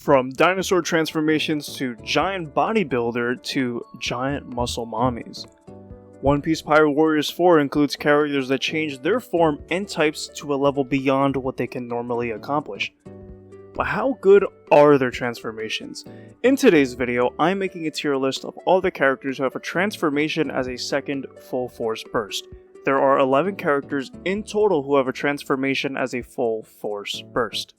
From dinosaur transformations to giant bodybuilder to giant muscle mommies. One Piece Pirate Warriors 4 includes characters that change their form and types to a level beyond what they can normally accomplish. But how good are their transformations? In today's video, I'm making a tier list of all the characters who have a transformation as a second full force burst. There are 11 characters in total who have a transformation as a full force burst.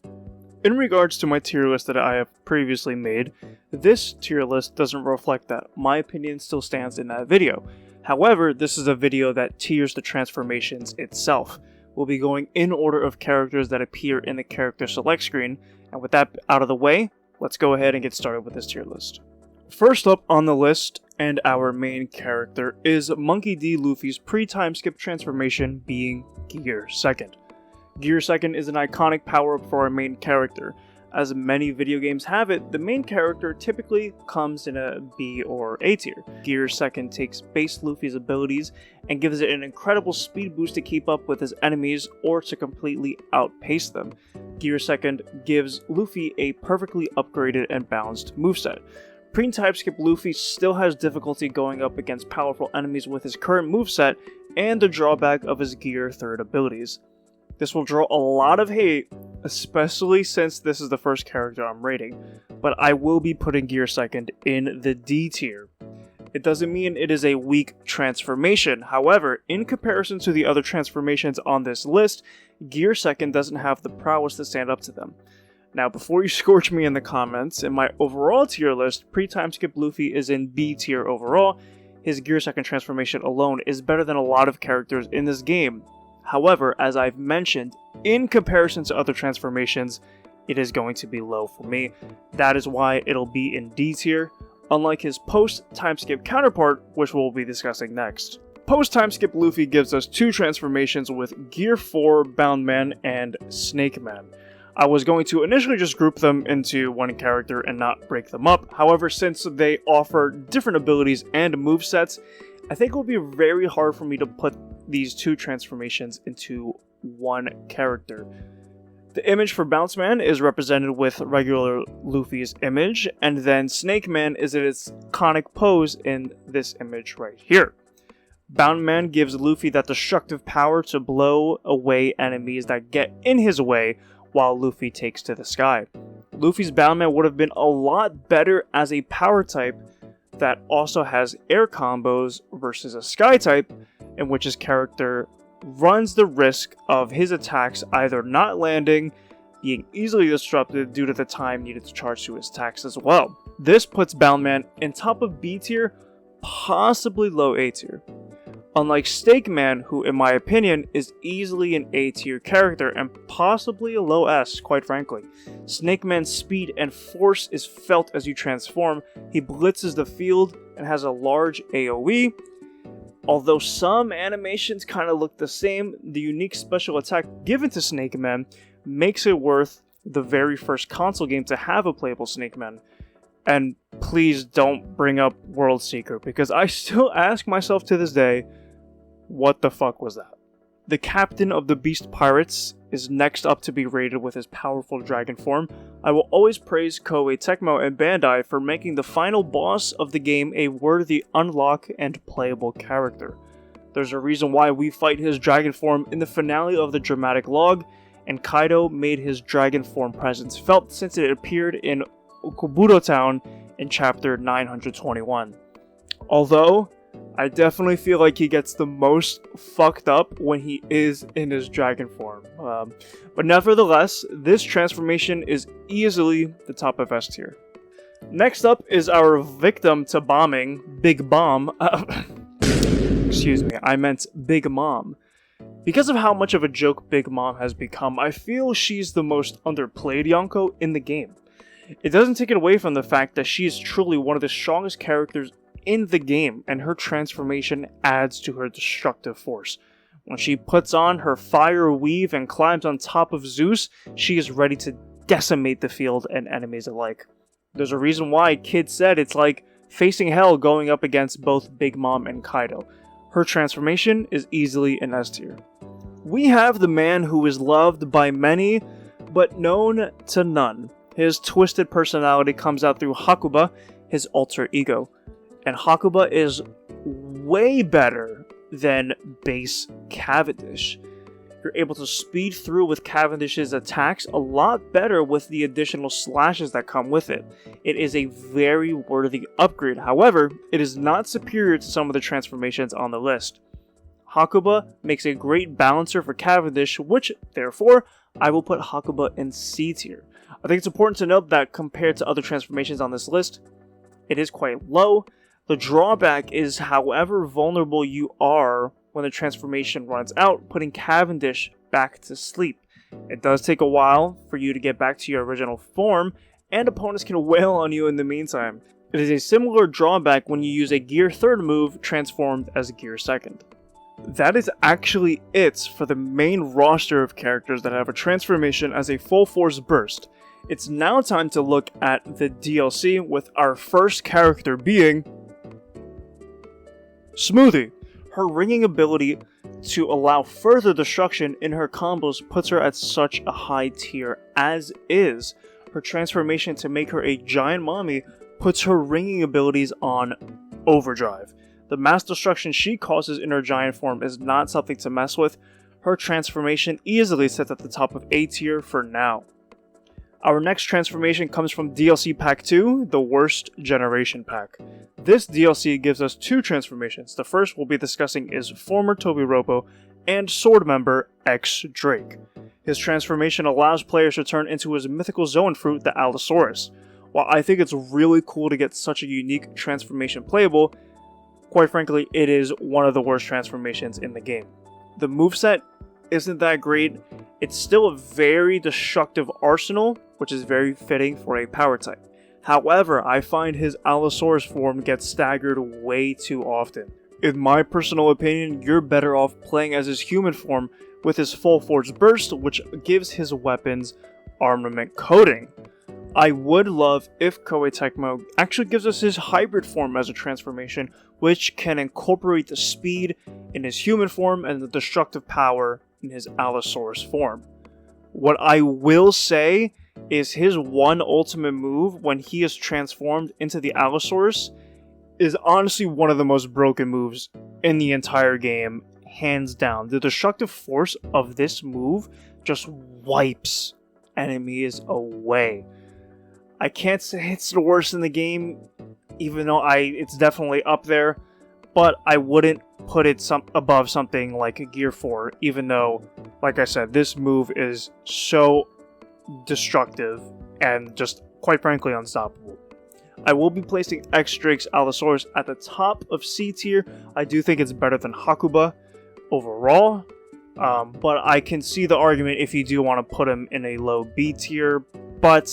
In regards to my tier list that I have previously made, this tier list doesn't reflect that. My opinion still stands in that video. However, this is a video that tiers the transformations itself. We'll be going in order of characters that appear in the character select screen, and with that out of the way, let's go ahead and get started with this tier list. First up on the list, and our main character, is Monkey D. Luffy's pre-time skip transformation being Gear 2nd. Gear 2nd is an iconic power-up for our main character. As many video games have it, the main character typically comes in a B or A tier. Gear 2nd takes base Luffy's abilities and gives it an incredible speed boost to keep up with his enemies or to completely outpace them. Gear 2nd gives Luffy a perfectly upgraded and balanced moveset. Pre-time skip Luffy still has difficulty going up against powerful enemies with his current moveset and the drawback of his Gear 3rd abilities. This will draw a lot of hate, especially since this is the first character I'm rating, but I will be putting Gear 2nd in the D tier. It doesn't mean it is a weak transformation, however, in comparison to the other transformations on this list, Gear 2nd doesn't have the prowess to stand up to them. Now, before you scorch me in the comments, in my overall tier list, pre-time skip Luffy is in B tier overall. His Gear 2nd transformation alone is better than a lot of characters in this game. However, as I've mentioned, in comparison to other transformations, it is going to be low for me. That is why it'll be in D tier, unlike his post-time skip counterpart, which we'll be discussing next. Post-time skip Luffy gives us two transformations with Gear 4, bounceman, and snakeman. I was going to initially just group them into one character and not break them up. However, since they offer different abilities and movesets, I think it will be very hard for me to put these two transformations into one character. The image for bounceman is represented with regular Luffy's image, and then snakeman is in its iconic pose in this image right here. Bounceman gives Luffy that destructive power to blow away enemies that get in his way while Luffy takes to the sky. Luffy's bounceman would have been a lot better as a power type that also has air combos versus a sky type, in which his character runs the risk of his attacks either not landing, being easily disrupted due to the time needed to charge to his attacks as well. This puts bounceman in top of B tier, possibly low A tier. Unlike snakeman, who in my opinion is easily an A tier character and possibly a low S, quite frankly. Snakeman's speed and force is felt as you transform. He blitzes the field and has a large AoE. Although some animations kind of look the same, the unique special attack given to Snakeman makes it worth the very first console game to have a playable Snakeman. And please don't bring up World Seeker, because I still ask myself to this day, what the fuck was that? The captain of the Beast Pirates is next up to be rated with his powerful dragon form. I will always praise Koei Tecmo and Bandai for making the final boss of the game a worthy unlock and playable character. There's a reason why we fight his dragon form in the finale of the dramatic log, and Kaido made his dragon form presence felt since it appeared in Okubudo Town in chapter 921. Although, I definitely feel like he gets the most fucked up when he is in his dragon form. But nevertheless, this transformation is easily the top of S tier. Next up is our victim to bombing, Big Bomb. Excuse me, I meant Big Mom. Because of how much of a joke Big Mom has become, I feel she's the most underplayed Yonko in the game. It doesn't take it away from the fact that she is truly one of the strongest characters in the game, and her transformation adds to her destructive force. When she puts on her fire weave and climbs on top of Zeus, she is ready to decimate the field and enemies alike. There's a reason why Kid said it's like facing hell going up against both Big Mom and Kaido. Her transformation is easily an S tier. We have the man who is loved by many, but known to none. His twisted personality comes out through Hakuba, his alter ego. And Hakuba is way better than base Cavendish. You're able to speed through with Cavendish's attacks a lot better with the additional slashes that come with it. It is a very worthy upgrade. However, it is not superior to some of the transformations on the list. Hakuba makes a great balancer for Cavendish, which, therefore, I will put Hakuba in C tier. I think it's important to note that compared to other transformations on this list, it is quite low. The drawback is however vulnerable you are when the transformation runs out, putting Cavendish back to sleep. It does take a while for you to get back to your original form, and opponents can wail on you in the meantime. It is a similar drawback when you use a Gear 3rd move transformed as a Gear 2nd. That is actually it for the main roster of characters that have a transformation as a full force burst. It's now time to look at the DLC with our first character being Smoothie. Her ringing ability to allow further destruction in her combos puts her at such a high tier, as is her transformation to make her a giant mommy puts her ringing abilities on overdrive. The mass destruction she causes in her giant form is not something to mess with. Her transformation easily sits at the top of A tier for now. Our next transformation comes from DLC Pack 2, the Worst Generation Pack. This DLC gives us two transformations. The first we'll be discussing is former Tobiropo and Sword member X Drake. His transformation allows players to turn into his mythical Zoan fruit, the Allosaurus. While I think it's really cool to get such a unique transformation playable, quite frankly, it is one of the worst transformations in the game. The moveset isn't that great. It's still a very destructive arsenal, which is very fitting for a power type. However, I find his Allosaurus form gets staggered way too often. In my personal opinion, you're better off playing as his human form with his full force burst, which gives his weapons armament coating. I would love if Koei Tecmo actually gives us his hybrid form as a transformation, which can incorporate the speed in his human form and the destructive power in his Allosaurus form. What I will say is his one ultimate move when he is transformed into the Allosaurus is honestly one of the most broken moves in the entire game, hands down. The destructive force of this move just wipes enemies away. I can't say it's the worst in the game, even though it's definitely up there, but I wouldn't put it above something like a Gear 4, even though, like I said, this move is so destructive and just, quite frankly, unstoppable. I will be placing X Drake's Allosaurus at the top of C tier. I do think it's better than Hakuba overall, but I can see the argument if you do want to put him in a low B tier, but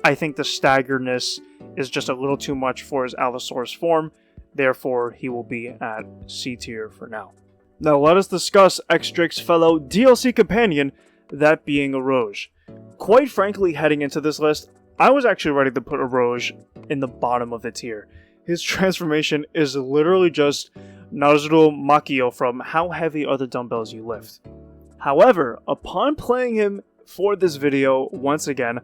I think the staggeredness is just a little too much for his Allosaurus form, therefore he will be at C tier for now. Now let us discuss X Drake's fellow DLC companion, that being Urouge. Quite frankly, heading into this list, I was actually ready to put Urouge in the bottom of the tier. His transformation is literally just Nazuro Makio from How Heavy Are the Dumbbells You Lift. However, upon playing him for this video once again,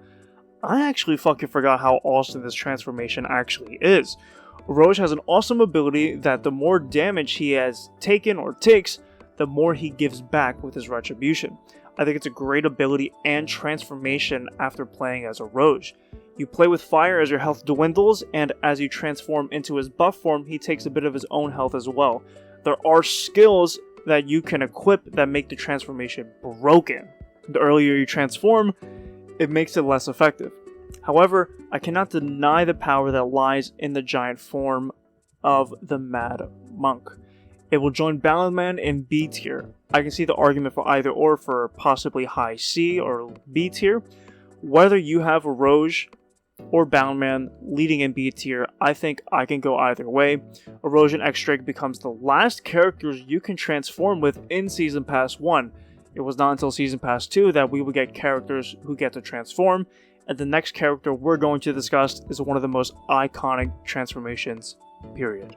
I actually fucking forgot how awesome this transformation actually is. Urouge has an awesome ability that the more damage he has taken or takes, the more he gives back with his retribution. I think it's a great ability and transformation after playing as Urouge. You play with fire as your health dwindles, and as you transform into his buff form, he takes a bit of his own health as well. There are skills that you can equip that make the transformation broken. The earlier you transform, it makes it less effective. However, I cannot deny the power that lies in the giant form of the Mad Monk. It will join bounceman in B tier. I can see the argument for either or for possibly high C or B tier. Whether you have Urouge or bounceman leading in B tier, I think I can go either way. Urouge and X Drake becomes the last characters you can transform with in Season Pass 1. It was not until Season Pass 2 that we would get characters who get to transform, and the next character we're going to discuss is one of the most iconic transformations, period.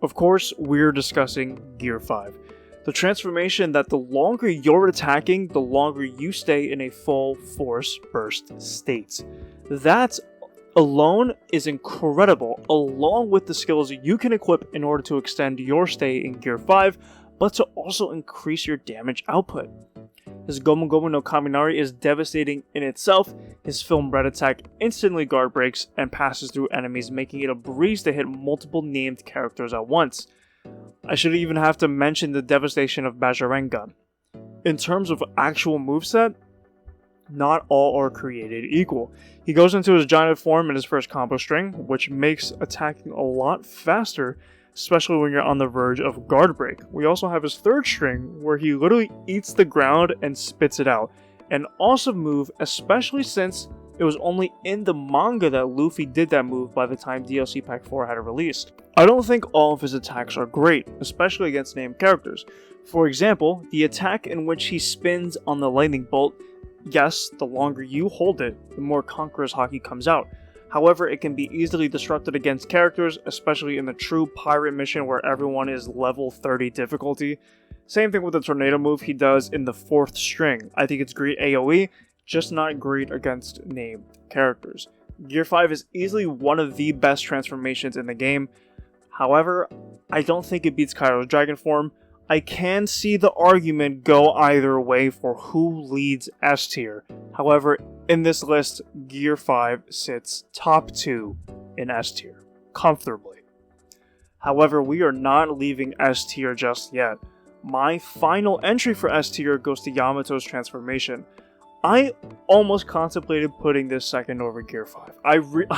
Of course, we're discussing Gear 5. The transformation that the longer you're attacking, the longer you stay in a full force burst state. That alone is incredible, along with the skills you can equip in order to extend your stay in Gear 5, but to also increase your damage output. His Gomu Gomu no Kaminari is devastating in itself. His film red attack instantly guard breaks and passes through enemies, making it a breeze to hit multiple named characters at once. I should even have to mention the devastation of Bajarenga. In terms of actual moveset, not all are created equal. He goes into his giant form in his first combo string, which makes attacking a lot faster, especially when you're on the verge of guard break. We also have his third string, where he literally eats the ground and spits it out. An awesome move, especially since it was only in the manga that Luffy did that move by the time DLC Pack 4 had it released. I don't think all of his attacks are great, especially against named characters. For example, the attack in which he spins on the lightning bolt, yes, the longer you hold it, the more Conqueror's Haki comes out. However, it can be easily disrupted against characters, especially in the true pirate mission where everyone is level 30 difficulty. Same thing with the tornado move he does in the fourth string. I think it's great AoE, just not great against named characters. Gear 5 is easily one of the best transformations in the game. However, I don't think it beats Kaido's dragon form. I can see the argument go either way for who leads S tier. However, in this list, Gear 5 sits top 2 in S tier, comfortably. However, we are not leaving S tier just yet. My final entry for S tier goes to Yamato's transformation. I almost contemplated putting this second over Gear 5. I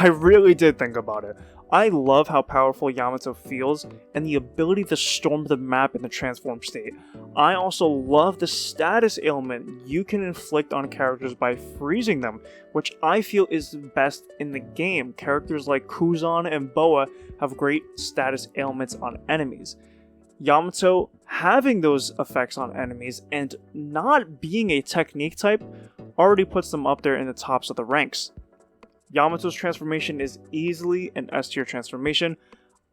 really did think about it. I love how powerful Yamato feels and the ability to storm the map in the transform state. I also love the status ailment you can inflict on characters by freezing them, which I feel is best in the game. Characters like Kuzan and Boa have great status ailments on enemies. Yamato having those effects on enemies and not being a technique type already puts them up there in the tops of the ranks. Yamato's transformation is easily an S tier transformation.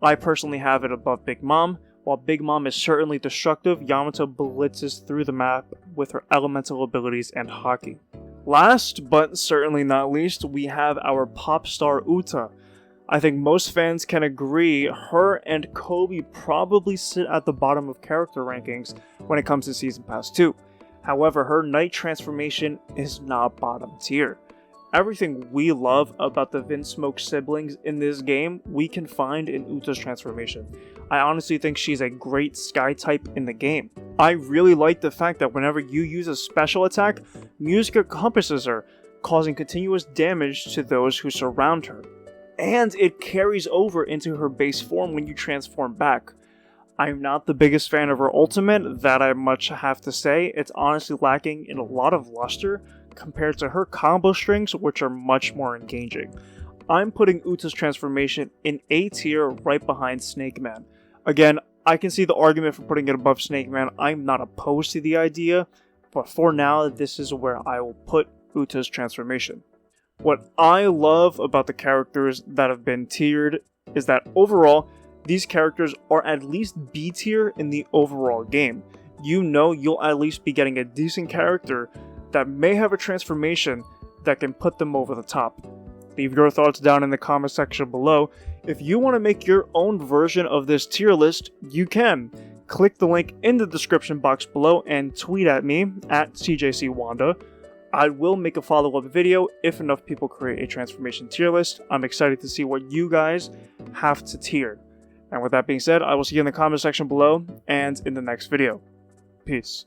I personally have it above Big Mom. While Big Mom is certainly destructive, Yamato blitzes through the map with her elemental abilities and Haki. Last, but certainly not least, we have our pop star Uta. I think most fans can agree her and Kobe probably sit at the bottom of character rankings when it comes to Season Pass 2. However, her Night transformation is not bottom tier. Everything we love about the Vinsmoke siblings in this game, we can find in Uta's transformation. I honestly think she's a great Sky type in the game. I really like the fact that whenever you use a special attack, music encompasses her, causing continuous damage to those who surround her. And it carries over into her base form when you transform back. I'm not the biggest fan of her ultimate, that I much have to say. It's honestly lacking in a lot of luster compared to her combo strings, which are much more engaging. I'm putting Uta's transformation in A tier right behind snakeman. Again, I can see the argument for putting it above snakeman. I'm not opposed to the idea, but for now, this is where I will put Uta's transformation. What I love about the characters that have been tiered is that overall, these characters are at least B tier in the overall game. You know you'll at least be getting a decent character that may have a transformation that can put them over the top. Leave your thoughts down in the comment section below. If you want to make your own version of this tier list, you can. Click the link in the description box below and tweet at me at CJCWandA. I will make a follow-up video if enough people create a transformation tier list. I'm excited to see what you guys have to tier. And with that being said, I will see you in the comment section below and in the next video. Peace.